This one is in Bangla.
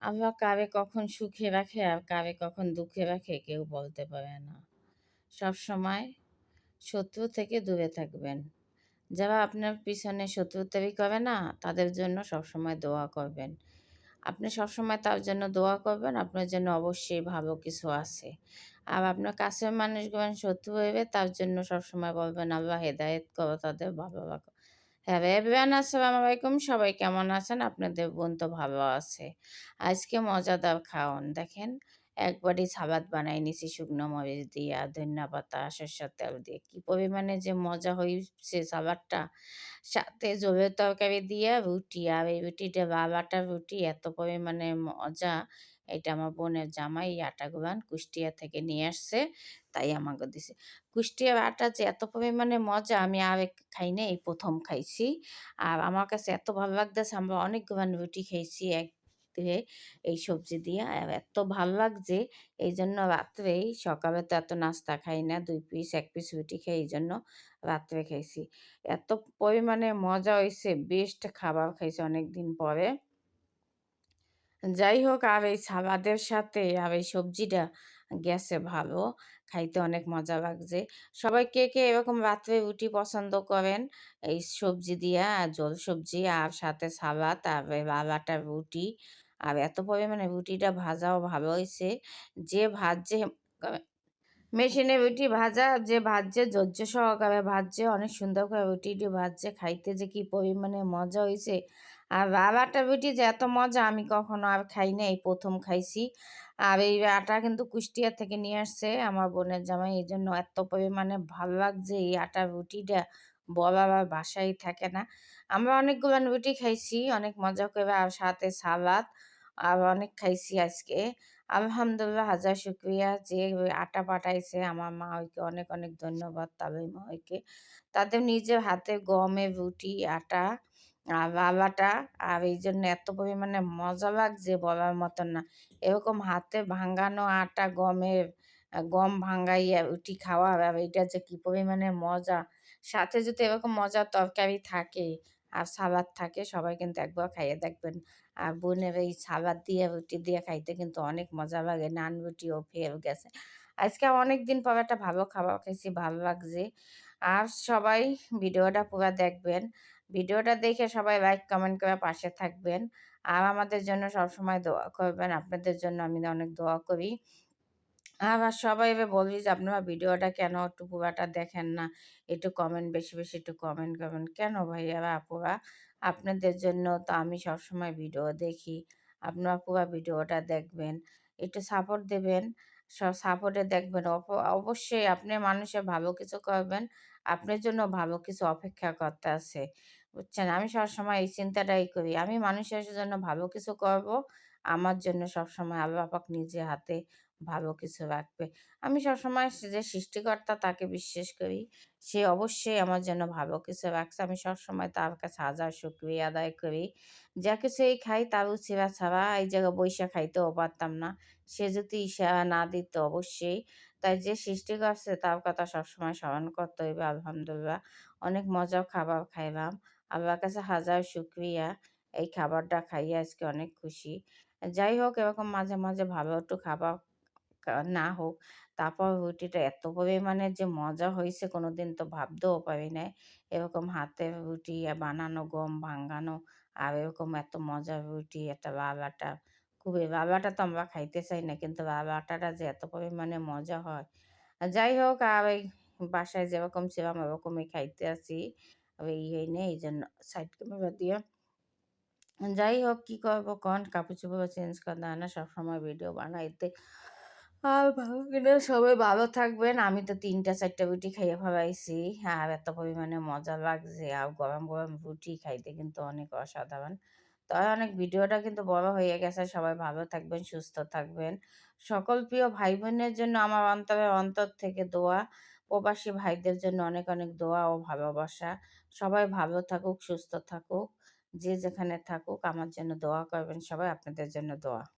আল্লাহ কারে কখন সুখে রাখে আর কারে কখন দুঃখে রাখে কেউ বলতে পারে না। সবসময় শত্রু থেকে দূরে থাকবেন। যারা আপনার পিছনে শত্রুতামি করে না, তাদের জন্য সবসময় দোয়া করবেন। আপনি সবসময় তার জন্য দোয়া করবেন, আপনার জন্য অবশ্যই ভালো কিছু আছে। আর আপনার কাছের মানুষগুলো শত্রু হইবে, তার জন্য সবসময় বলবেন, "আল্লাহ হেদায়েত করো তাদের, ভালো রাখো।" হ্যালো এভরিওয়ান, আসসালামু আলাইকুম। সবাই কেমন আছেন? আপনাদের বোন তো ভালো আছে। আজকে মজাদার খাওন দেখেন, একবারই সালাদ বানাই নিছি শুকনো মরিচ দিয়া, ধইন্যা পাতা, সরিষার তেল দিয়ে। কি পরিমাণে যে মজা হইছে সালাদটা! সাথে ঝোলের তরকারি দিয়া রুটি, আর এই রুটিটা লাল আটার রুটি, এত পরিমাণে মজা। এটা আমার বোনের জামাই এই আটাগুলান কুষ্টিয়া থেকে নিয়ে আসছে, তাই আমাকে দিছে। কুষ্টিয়ার আটা যে এত পরিমাণে মজা, আমি খাই নাই, এই ১ম খাইছি। আর আমার কাছে এত ভালো লাগতেছে, আমরা অনেকগুলান রুটি খাইছি দিয়ে এই সবজি দিয়া। আর এত ভাল লাগছে, এইজন্য রাত্রেই, সকালে তো এত নাস্তা খাই না, ২ পিস ১ পিস রুটি খাই, এইজন্য রাত্রে খাইছি। এত পরিমাণে মজা হইছে, বেস্ট খাবার খাইছি অনেকদিন পরে। যাই হোক, আর এই সালাদের সাথে আর এই সবজিটা গেছে ভালো। খাইতে অনেক মজা লাগছে। সবাই কে, কে এরকম রাত্রে রুটি পছন্দ করেন? এই সবজি দিয়া, ঝোল সবজি আর সাথে সালাদ আর এই লাল আটার রুটি। আর এত পরিমাণে রুটিটা ভাজাও ভালো হইছে। যে ভাজছে মেশিনে রুটি ভাজা, যে ভাজছে ধৈর্য সহকারে ভাজছে, অনেক সুন্দর করে রুটিটি ভাজছে, খাইতে যে কি পরিমাণে মজা হইছে। আর লাল আটার রুটি যে এত মজা আমি কখনো আর খাই নাই, এই ১ম খাইছি। আর এই আটা কিন্তু কুষ্টিয়া থেকে নিয়ে আসছে আমার বোনের জামাই, এইজন্য এত পরিমাণে ভাল লাগছে এই আটার রুটিটা, বলার আর ভাষাই থাকে না। আমরা অনেকগুলান রুটি খাইছি অনেক মজা করে, আর সাথে সালাদ আর অনেক খাইছি আজকে। আলহামদুলিল্লাহ, হাজার শুকরিয়া যে ওই আটা পাঠাইছে আমার মা ওইকে অনেক, অনেক ধন্যবাদ তাদের মা ওইকে। তাদের নিজের হাতে গমের রুটি, আটা আর লাল আটা, আর এইজন্য এত পরিমাণে মজা লাগছে বলার মতন না। এরকম হাতে ভাঙ্গানো আটা, গম ভাঙ্গাইয়া রুটি খাওয়া, আর এইটা যে কি পরিমাণে মজা। সাথে যদি এরকম মজার তরকারি থাকে আর সালাদ থাকে, সবাই কিন্তু একবার খাইয়ে দেখবেন। আর বোনের এই সালাদ দিয়ে রুটি দিয়ে খাইতে কিন্তু অনেক মজা লাগে। নান রুটিও ফেল গেছে। আজকে অনেকদিন পর একটা ভালো খাবার খাইছি, ভালো লাগছে। আর সবাই ভিডিওটা পুরা দেখবেন। ভিডিওটা দেখে সবাই লাইক, কমেন্ট করে পাশে থাকবেন। আর আমাদের জন্য সবসময় দোয়া করবেন। আপনাদের জন্য আমি অনেক দোয়া করি। আবার সবাইরে বলি যে, "আপনারা ভিডিওটা কেন একটু পুরাটা দেখেন না? একটু কমেন্ট, বেশি, বেশি একটু কমেন্ট করবেন।" কেন ভাইয়ারা, আপুরা? আপনাদের জন্য তো আমি সবসময় ভিডিও দেখি। আপনারা পুরা ভিডিওটা দেখবেন। একটু সাপোর্ট দেবেন। সাপোর্টে দেখবেন। অবশ্যই আপনি মানুষের ভালো কিছু করবেন। আপনার জন্য ভালো কিছু অপেক্ষা করতে আছে। বুঝছেন? আমি সবসময় এই চিন্তাটাই করি। আমি মানুষের জন্য ভালো কিছু করব। আমার জন্য সবসময় আল্লাহ পাক নিজে হাতে ভালো কিছু রাখবে। আমি সবসময় যে সৃষ্টিকর্তা তাকে বিশ্বাস করি। সে অবশ্যই আমার জন্য ভালো কিছু রাখছে। আমি সবসময় তার কাছে হাজার শুকরিয়া আদায় করি। যা কিছুই খাই তার উছিলা ছাড়া এই জায়গায় বইসা খাইতেও পারতাম না। সে যদি ইশারা না দিত অবশ্যই। তাই যে সৃষ্টি করছে তার কথা সবসময় স্মরণ করতে হইবে। আলহামদুলিল্লাহ। অনেক মজার খাবার খাইলাম। আল্লাহর কাছে হাজার শুকরিয়া। এই খাবারটা খাইয়ে আজকে অনেক খুশি। যাই হোক, এরকম মাঝে, মাঝে ভালো একটু খাবার না হোক, তারপর রুটিটা এত পরিমাণে যে মজা হইছে কোনোদিন তো ভাবতেও পারি নাই। এরকম হাতের রুটি বানানো, গম ভাঙ্গানো, আর এরকম এত মজার রুটি, একটা লাল আটা। খুবই লাল আটা তো আমরা খাইতে চাই না, কিন্তু লাল আটাটা যে এত পরিমাণে মজা হয়। যাই হোক, আর এই বাসায় যেরকম ছিলাম ওরকমই খাইতে আছি। ওই হয়নি, এইজন্য সাইড ক্যামেরা দিয়ে। যাই হোক, কি করব কন? কাপড়-চোপড়ও চেঞ্জ করা হয় না। সবসময় ভিডিও বানাইতে আর ভালো কিনা, সবাই ভালো থাকবেন। আমি তো ৩ টা ৪ টা রুটি খাইয়া ফেলাইছি। আর এত পরিমাণে মজা লাগছে। আর গরম, গরম রুটি খাইতে কিন্তু অনেক অসাধারণ। তো অনেক ভিডিওটা কিন্তু বড় হয়ে গেছে। সবাই ভালো থাকবেন, সুস্থ থাকবেন। সকল প্রিয় ভাই-বোনের জন্য আমার অন্তরের অন্তর থেকে দোয়া। প্রবাসী ভাইদের জন্য অনেক, অনেক দোয়া ও ভালোবাসা। সবাই ভালো থাকুক, সুস্থ থাকুক। যে যেখানে থাকুক আমার জন্য দোয়া করবেন সবাই। আপনাদের জন্য দোয়া।